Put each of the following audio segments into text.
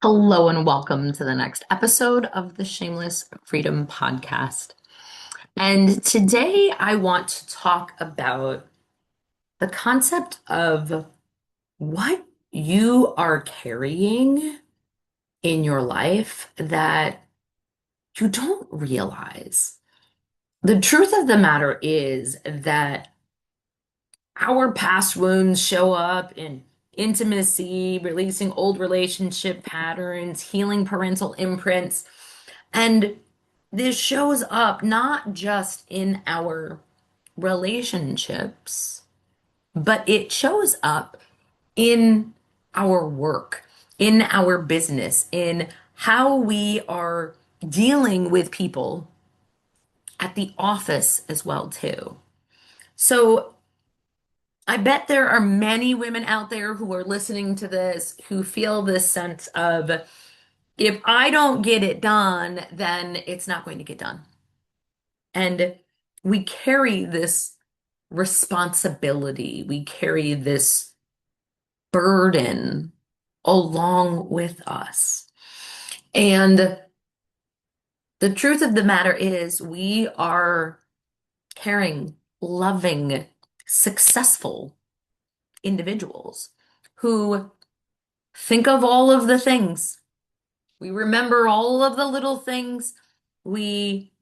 Hello and welcome to the next episode of the Shameless Freedom Podcast. And today I want to talk about the concept of what you are carrying in your life that you don't realize. The truth of the matter is that our past wounds show up in intimacy, releasing old relationship patterns, healing parental imprints. And this shows up not just in our relationships, but it shows up in our work, in our business, in how we are dealing with people at the office as well too. So I bet there are many women out there who are listening to this who feel this sense of if I don't get it done, then it's not going to get done. And we carry this responsibility, we carry this burden along with us. And the truth of the matter is, we are caring, loving, successful individuals who think of all of the things. We remember all of the little things. We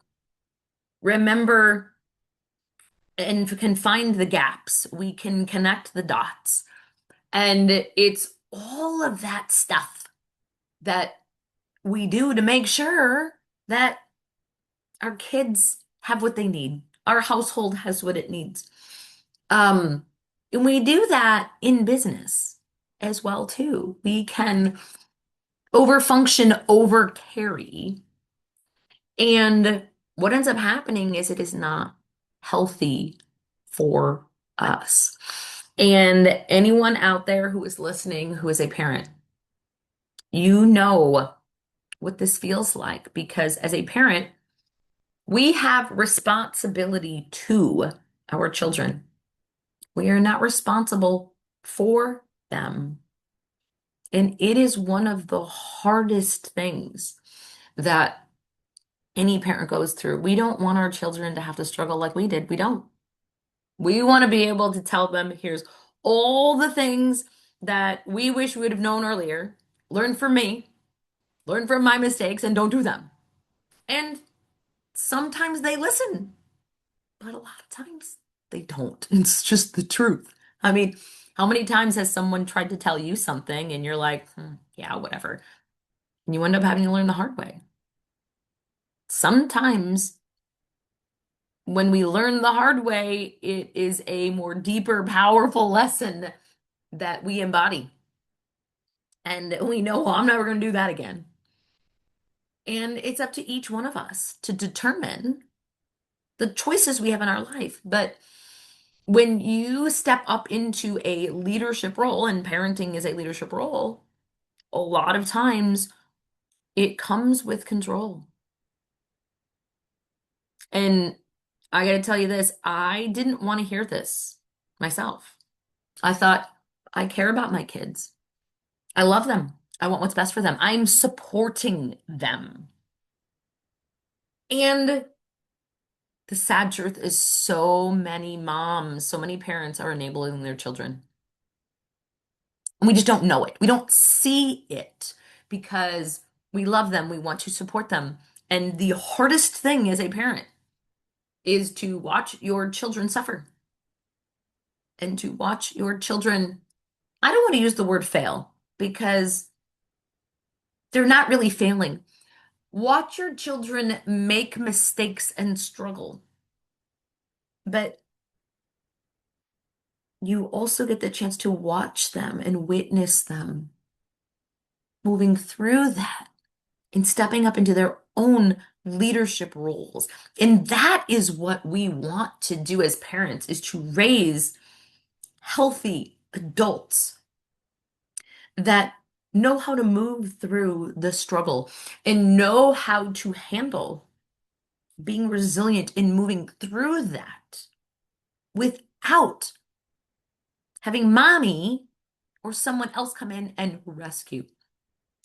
remember and can find the gaps. We can connect the dots. And it's all of that stuff that we do to make sure that our kids have what they need. Our household has what it needs. Um, and we do that in business as well too. We can overfunction, overcarry, and what ends up happening is it is not healthy for us. And anyone out there who is listening, who is a parent, you know what this feels like because as a parent, we have responsibility to our children. We are not responsible for them. And it is one of the hardest things that any parent goes through. We don't want our children to have to struggle like we did. We don't. We want to be able to tell them, here's all the things that we wish we would have known earlier. Learn from me, learn from my mistakes, and don't do them. And sometimes they listen, but a lot of times they don't. It's just the truth. I mean, how many times has someone tried to tell you something and you're like, yeah, whatever. And you end up having to learn the hard way. Sometimes when we learn the hard way, it is a more deeper, powerful lesson that we embody. And we know, well, I'm never going to do that again. And it's up to each one of us to determine the choices we have in our life. But when you step up into a leadership role, and parenting is a leadership role, a lot of times it comes with control. And I got to tell you this, I didn't want to hear this myself. I thought, I care about my kids. I love them. I want what's best for them. I'm supporting them. And the sad truth is so many moms, so many parents are enabling their children. And we just don't know it. We don't see it because we love them. We want to support them. And the hardest thing as a parent is to watch your children suffer and to watch your children. I don't want to use the word fail because they're not really failing. Watch your children make mistakes and struggle. But you also get the chance to watch them and witness them moving through that and stepping up into their own leadership roles. And that is what we want to do as parents, is to raise healthy adults that know how to move through the struggle and know how to handle being resilient in moving through that without having mommy or someone else come in and rescue.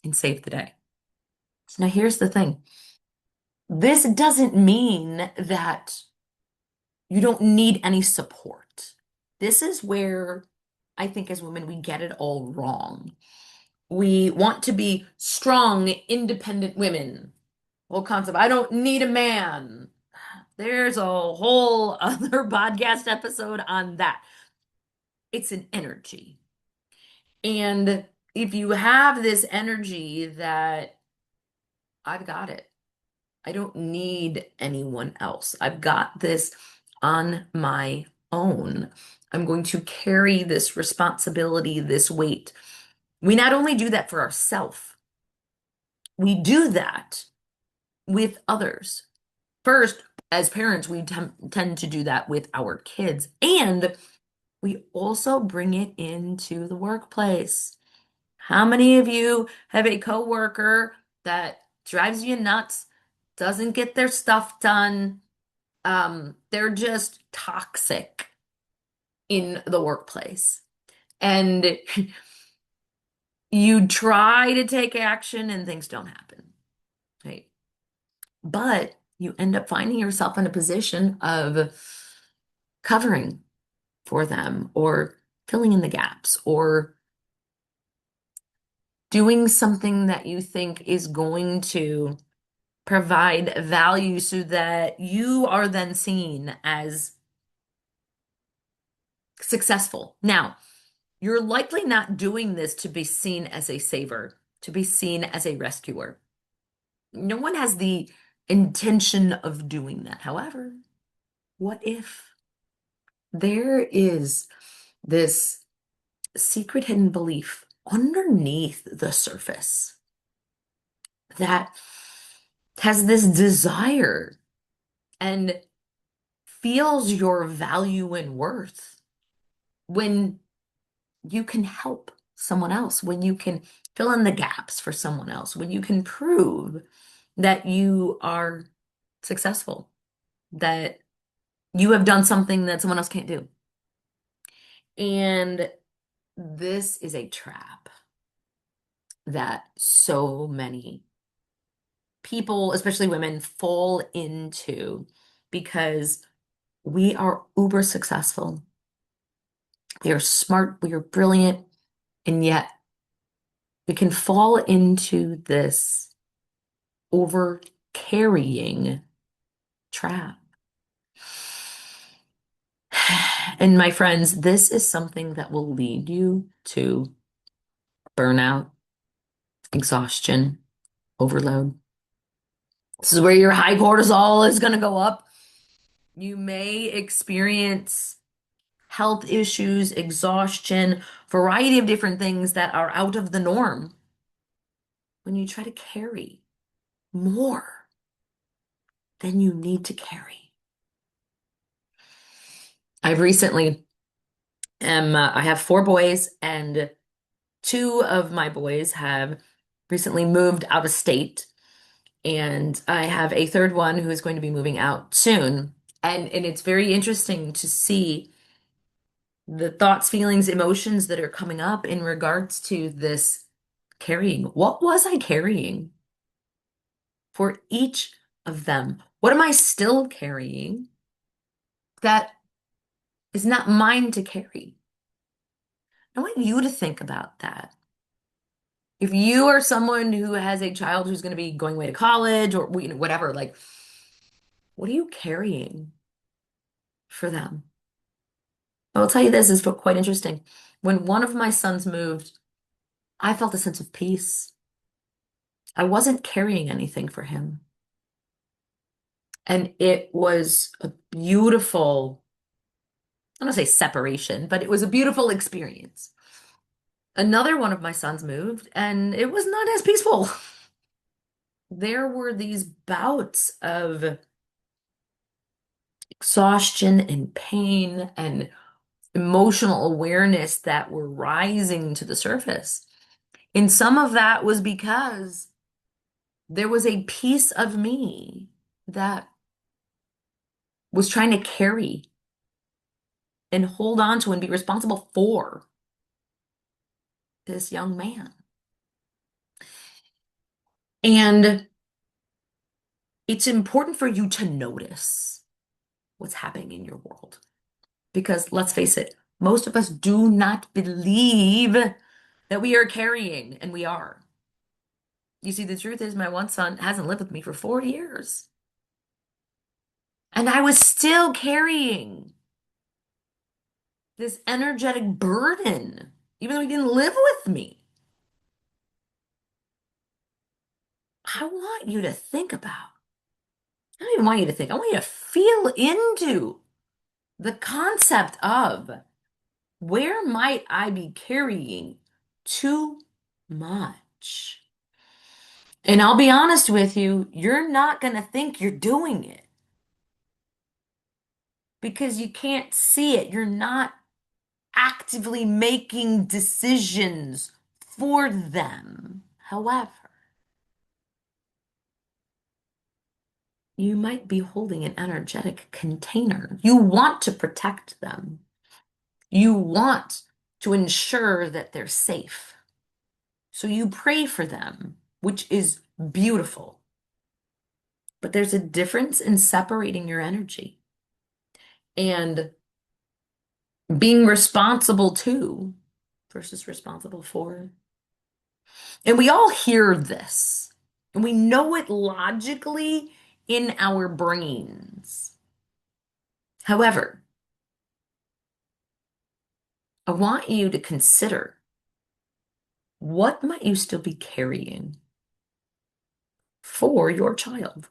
and save the day. So now here's the thing. This doesn't mean that you don't need any support. This is where I think as women we get it all wrong. We want to be strong, independent women. Whole concept, I don't need a man. There's a whole other podcast episode on that. It's an energy. And if you have this energy that I've got it, I don't need anyone else. I've got this on my own. I'm going to carry this responsibility, this weight. We not only do that for ourselves, we do that with others. First, as parents, we tend to do that with our kids, and we also bring it into the workplace. How many of you have a coworker that drives you nuts, doesn't get their stuff done? They're just toxic in the workplace. And you try to take action and things don't happen, right? But you end up finding yourself in a position of covering for them or filling in the gaps or doing something that you think is going to provide value so that you are then seen as successful. Now, you're likely not doing this to be seen as a saver, to be seen as a rescuer. No one has the intention of doing that. However, what if there is this secret hidden belief underneath the surface that has this desire and feels your value and worth when you can help someone else, when you can fill in the gaps for someone else, when you can prove that you are successful, that you have done something that someone else can't do. And this is a trap that so many people, especially women, fall into because we are uber successful. We are smart, we are brilliant, and yet we can fall into this over carrying trap. And my friends, this is something that will lead you to burnout, exhaustion, overload. This is where your high cortisol is going to go up. You may experience health issues, exhaustion, variety of different things that are out of the norm when you try to carry more than you need to carry. I've recently I have four boys, and two of my boys have recently moved out of state, and I have a third one who is going to be moving out soon. And it's very interesting to see the thoughts, feelings, emotions that are coming up in regards to this carrying. What was I carrying for each of them? What am I still carrying that is not mine to carry? I want you to think about that. If you are someone who has a child who's going to be going away to college or whatever, like, what are you carrying for them? I'll tell you this is quite interesting. When one of my sons moved, I felt a sense of peace. I wasn't carrying anything for him. And it was a beautiful, I don't want to say separation, but it was a beautiful experience. Another one of my sons moved, and it was not as peaceful. There were these bouts of exhaustion and pain and emotional awareness that were rising to the surface. And some of that was because there was a piece of me that was trying to carry and hold on to and be responsible for this young man. And it's important for you to notice what's happening in your world. Because let's face it, most of us do not believe that we are carrying, and we are. You see, the truth is, my one son hasn't lived with me for 4 years, and I was still carrying this energetic burden, even though he didn't live with me. I want you to think about, I don't even want you to think, I want you to feel into the concept of where might I be carrying too much? And I'll be honest with you, you're not going to think you're doing it because you can't see it. You're not actively making decisions for them. However, you might be holding an energetic container. You want to protect them. You want to ensure that they're safe. So you pray for them, which is beautiful. But there's a difference in separating your energy and being responsible to versus responsible for. And we all hear this, and we know it logically in our brains. However, I want you to consider, what might you still be carrying for your child?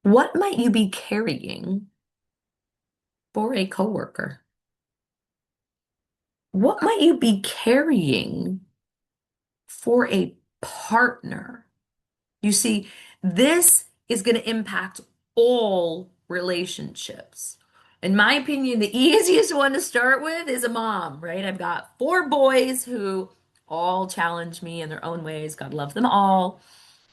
What might you be carrying for a coworker? What might you be carrying for a partner? You see, this is going to impact all relationships. In my opinion, the easiest one to start with is a mom, right? I've got 4 boys who all challenge me in their own ways. God love them all.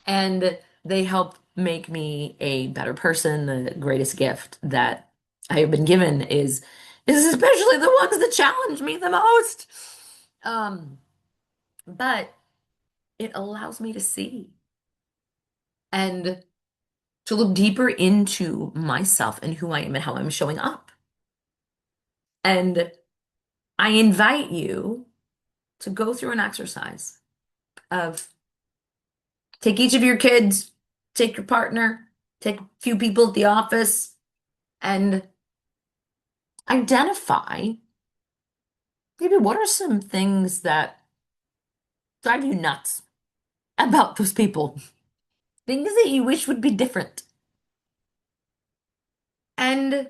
And they help make me a better person. The greatest gift that I have been given is especially the ones that challenge me the most. Um, but it allows me to see and to look deeper into myself and who I am and how I'm showing up. And I invite you to go through an exercise of take each of your kids, take your partner, take a few people at the office, and identify maybe what are some things that drive you nuts about those people, things that you wish would be different, and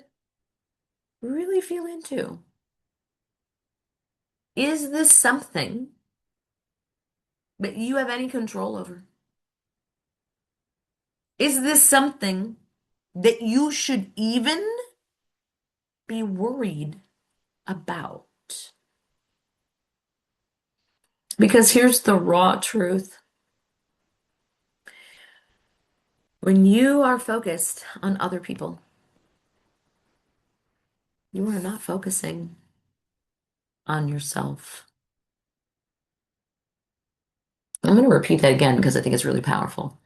really feel into. Is this something that you have any control over? Is this something that you should even be worried about? Because here's the raw truth. When you are focused on other people, you are not focusing on yourself. I'm going to repeat that again because I think it's really powerful.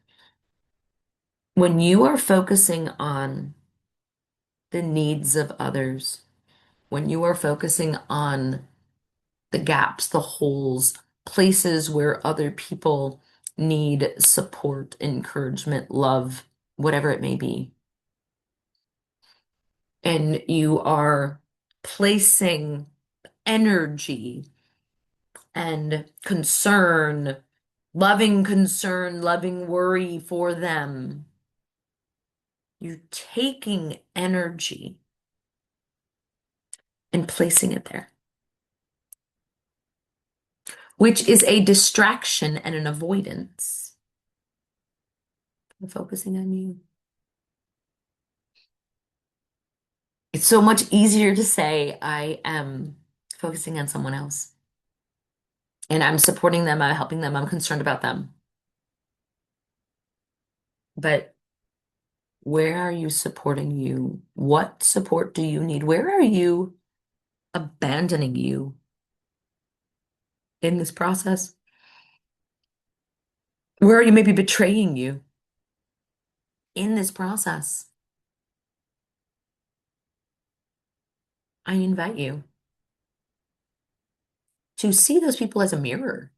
When you are focusing on the needs of others, when you are focusing on the gaps, the holes, places where other people need support, encouragement, love, whatever it may be, and you are placing energy and concern, loving worry for them. You're taking energy and placing it there, which is a distraction and an avoidance. I'm focusing on you. It's so much easier to say, I am focusing on someone else and I'm supporting them, I'm helping them, I'm concerned about them. But where are you supporting you? What support do you need? Where are you abandoning you in this process? where you may be betraying you in this process, I invite you to see those people as a mirror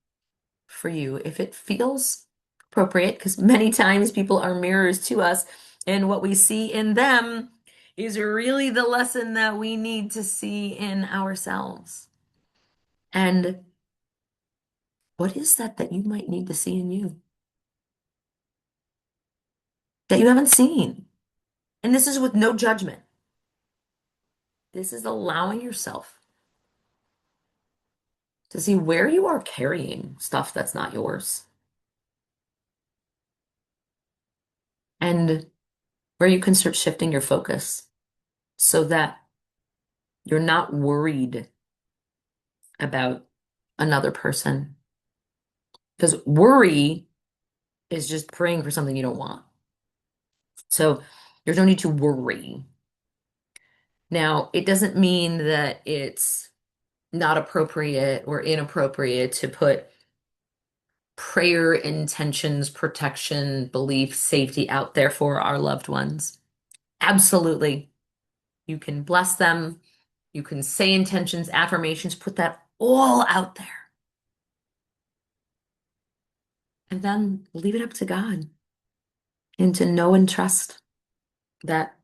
for you if it feels appropriate, because many times people are mirrors to us, and what we see in them is really the lesson that we need to see in ourselves. And what is that you might need to see in you that you haven't seen? And this is with no judgment. This is allowing yourself to see where you are carrying stuff that's not yours and where you can start shifting your focus so that you're not worried about another person. Because worry is just praying for something you don't want. So there's no need to worry. Now, it doesn't mean that it's not appropriate or inappropriate to put prayer intentions, protection, belief, safety out there for our loved ones. Absolutely. You can bless them. You can say intentions, affirmations, put that all out there. And then leave it up to God and to know and trust that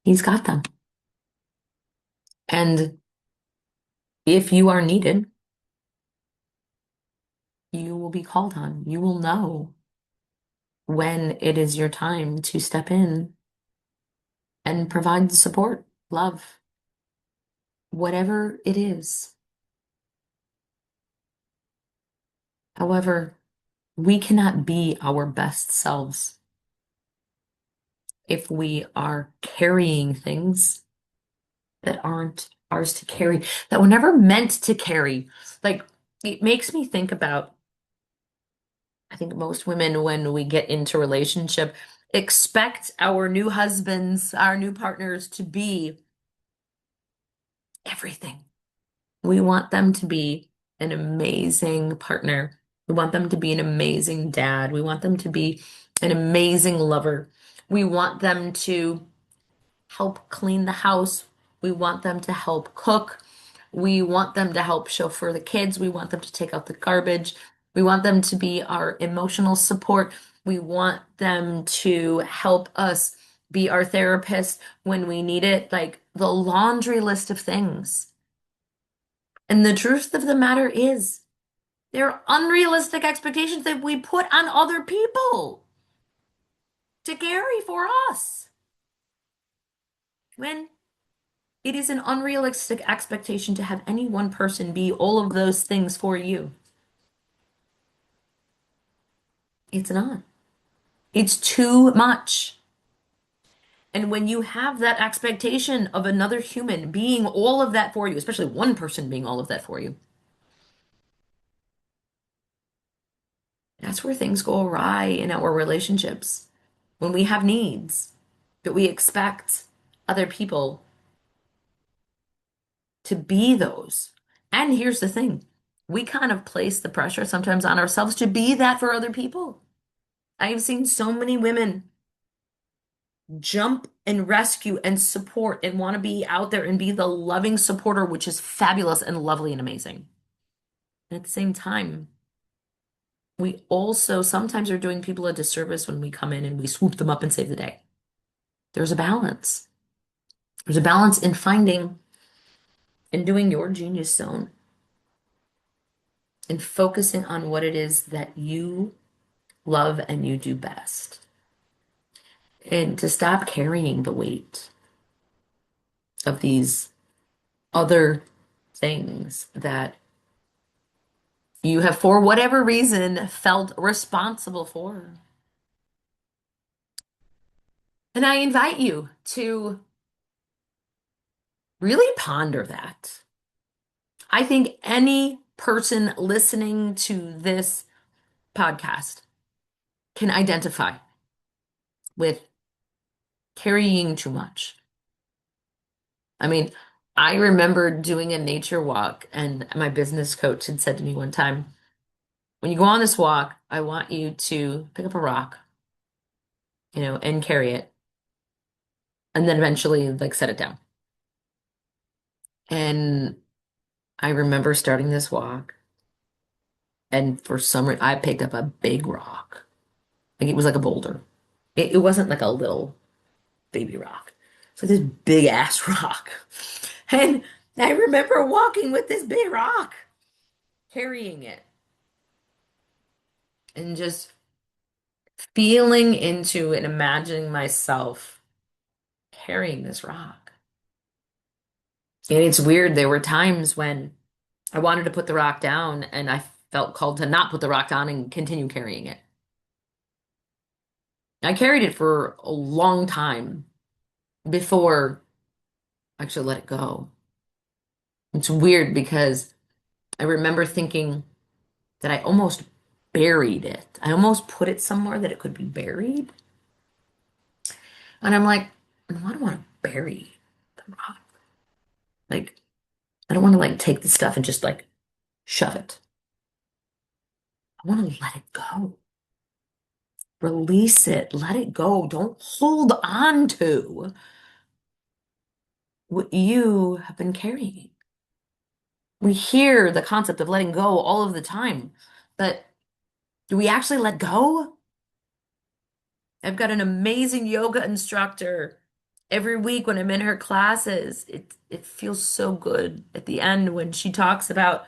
He's got them. And if you are needed, you will be called on. You will know when it is your time to step in and provide the support, love, whatever it is. However, we cannot be our best selves if we are carrying things that aren't ours to carry, that were never meant to carry. Like, it makes me think about, I think most women, when we get into relationship, expect our new husbands, our new partners to be everything. We want them to be an amazing partner. We want them to be an amazing dad. We want them to be an amazing lover. We want them to help clean the house. We want them to help cook. We want them to help chauffeur the kids. We want them to take out the garbage. We want them to be our emotional support. We want them to help us be our therapist when we need it. Like the laundry list of things. And the truth of the matter is, they're unrealistic expectations that we put on other people to carry for us. When it is an unrealistic expectation to have any one person be all of those things for you. It's not. It's too much. And when you have that expectation of another human being all of that for you, especially one person being all of that for you, that's where things go awry in our relationships. When we have needs that we expect other people to be those. And here's the thing, we kind of place the pressure sometimes on ourselves to be that for other people. I've seen so many women jump and rescue and support and want to be out there and be the loving supporter, which is fabulous and lovely and amazing. And at the same time, we also sometimes are doing people a disservice when we come in and we swoop them up and save the day. There's a balance. There's a balance in finding and doing your genius zone and focusing on what it is that you love and you do best. And to stop carrying the weight of these other things that you have, for whatever reason, felt responsible for. And I invite you to really ponder that. I think any person listening to this podcast can identify with carrying too much. I mean, I remember doing a nature walk, and my business coach had said to me one time, When you go on this walk, I want you to pick up a rock, and carry it, and then eventually like set it down. And I remember starting this walk, and for some reason, I picked up a big rock. Like it was like a boulder. It wasn't like a little baby rock. It's like this big ass rock. And I remember walking with this big rock, carrying it, and just feeling into and imagining myself carrying this rock. And it's weird. There were times when I wanted to put the rock down and I felt called to not put the rock down and continue carrying it. I carried it for a long time before I actually let it go. It's weird because I remember thinking that I almost buried it. I almost put it somewhere that it could be buried. And I'm like, no, I don't want to bury the rock. Like, I don't want to like take the stuff and just like shove it. I want to let it go. Release it. Let it go. Don't hold on to what you have been carrying. We hear the concept of letting go all of the time, but do we actually let go? I've got an amazing yoga instructor. Every week when I'm in her classes, it feels so good at the end when she talks about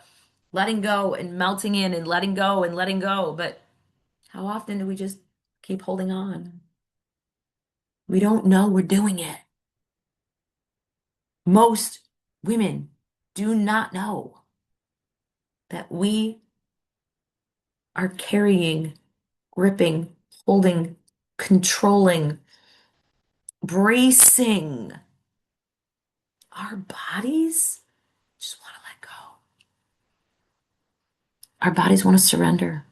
letting go and melting in and letting go and letting go. But how often do we just keep holding on? We don't know we're doing it. Most women do not know that we are carrying, gripping, holding, controlling, bracing our bodies. Just want to let go. Our bodies want to surrender.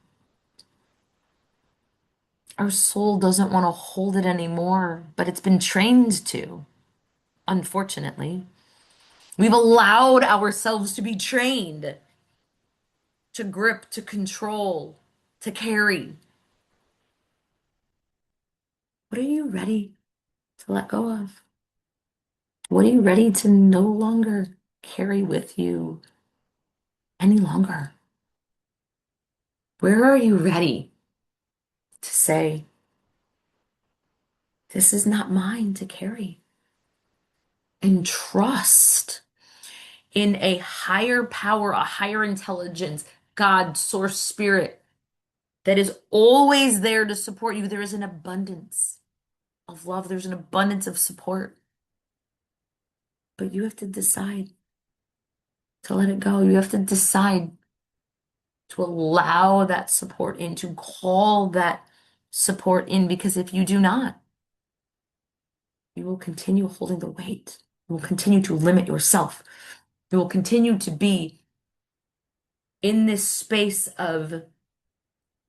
Our soul doesn't want to hold it anymore, but it's been trained to, unfortunately. We've allowed ourselves to be trained to grip, to control, to carry. What are you ready to let go of? What are you ready to no longer carry with you any longer? Where are you ready to say, this is not mine to carry? And trust in a higher power, a higher intelligence, God, source, spirit that is always there to support you. There is an abundance of love, there's an abundance of support. But you have to decide to let it go. You have to decide to allow that support in, to call that support in, because if you do not, you will continue holding the weight. You will continue to limit yourself. You will continue to be in this space of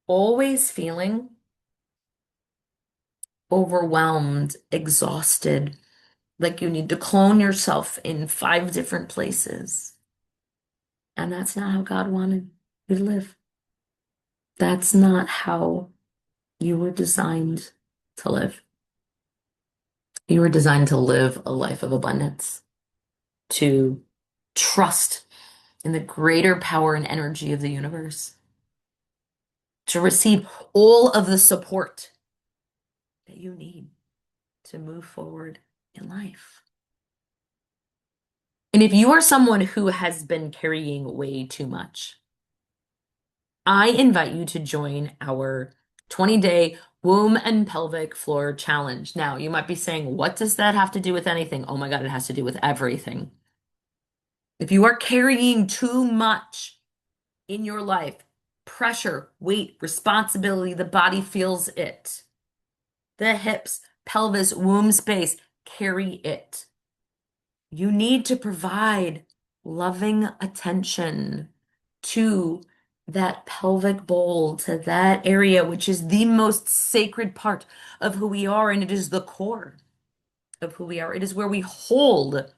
always feeling overwhelmed, exhausted, like you need to clone yourself in 5 different places. And that's not how God wanted you to live. That's not how you were designed to live. You were designed to live a life of abundance, to trust in the greater power and energy of the universe, to receive all of the support that you need to move forward in life. And if you are someone who has been carrying way too much, I invite you to join our 20-day womb and pelvic floor challenge. Now, you might be saying, what does that have to do with anything? Oh my God, it has to do with everything. If you are carrying too much in your life, pressure, weight, responsibility, the body feels it. The hips, pelvis, womb space, carry it. You need to provide loving attention to that pelvic bowl, to that area, which is the most sacred part of who we are, and it is the core of who we are. It is where we hold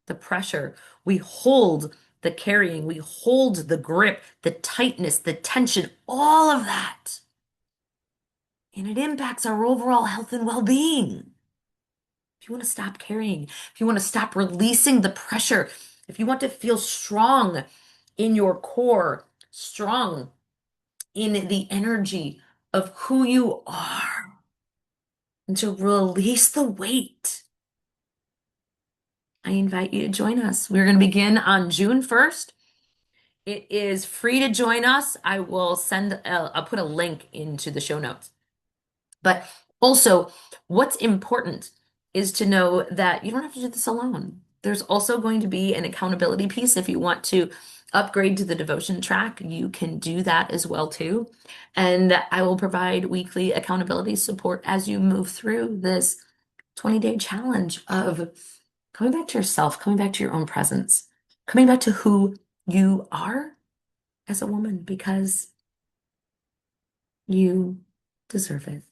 the pressure, we hold the carrying, we hold the grip, the tightness, the tension, all of that. And it impacts our overall health and well-being. If you want to stop carrying, if you want to stop releasing the pressure, if you want to feel strong in your core, strong in the energy of who you are, and to release the weight, I invite you to join us. We're going to begin on June 1st. It is free to join us. I'll put a link into the show notes. But also, what's important is to know that you don't have to do this alone. There's also going to be an accountability piece. If you want to upgrade to the devotion track, you can do that as well too. And I will provide weekly accountability support as you move through this 20-day challenge of coming back to yourself, coming back to your own presence, coming back to who you are as a woman because you deserve it.